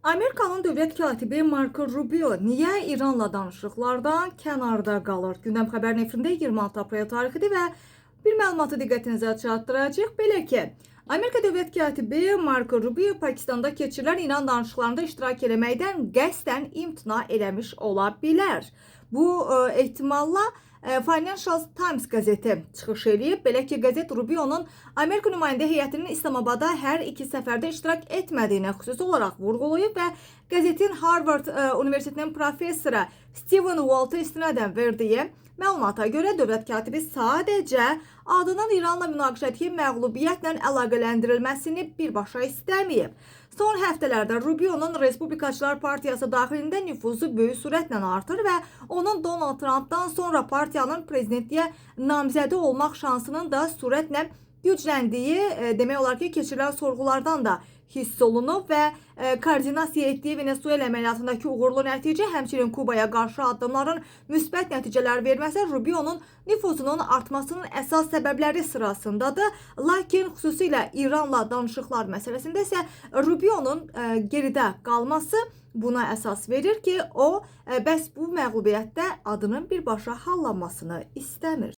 Amerikanın dövlət katibi Marco Rubio niyə İranla danışıqlardan kənarda qalır? Gündəm xəbərin efirində 26 aprel tarixidir və bir məlumatı diqqətinizə çatdıracağıq. Belə ki, Amerika dövlət katibi Marco Rubio Pakistanda keçirilən İran danışıqlarında iştirak etməkdən qəsdən imtina eləmiş ola bilər. Bu ehtimalla Financial Times qəzeti çıxış edib. Belə ki, qəzet Rubio'nun Amerika nümayəndə heyətinin İslamabadda hər iki səfərdə iştirak etmədiyini xüsusi olaraq vurğulayıb və qəzetin Harvard Universitetinin professoru Steven Walt'a istinadən verdiyi məlumata görə dövlət katibi sadəcə adının İranla münaqişədəki məğlubiyyətlə əlaqələndirilməsini birbaşa istəməyib. Son həftələrdə Rubio'nun Respublikaçılar Partiyası daxilində nüfuzu böyük sürətlə artır və onun Donald Trump'dan sonra partiyanın prezidentliyə namizədi olmaq şansının da sürətlə gücləndiyi demək olar ki, keçirilən sorğulardan da hiss olunub və koordinasiya etdiyi Venezuela əməliyyatındakı uğurlu nəticə, həmçinin Kubaya qarşı addımların müsbət nəticələr verməsi Rubio'nun nüfuzunun artmasının əsas səbəbləri sırasındadır. Lakin xüsusilə İranla danışıqlar məsələsində isə Rubio'nun geridə qalması buna əsas verir ki, o bəs bu məğlubiyyətdə adının birbaşa hallanmasını istəmir.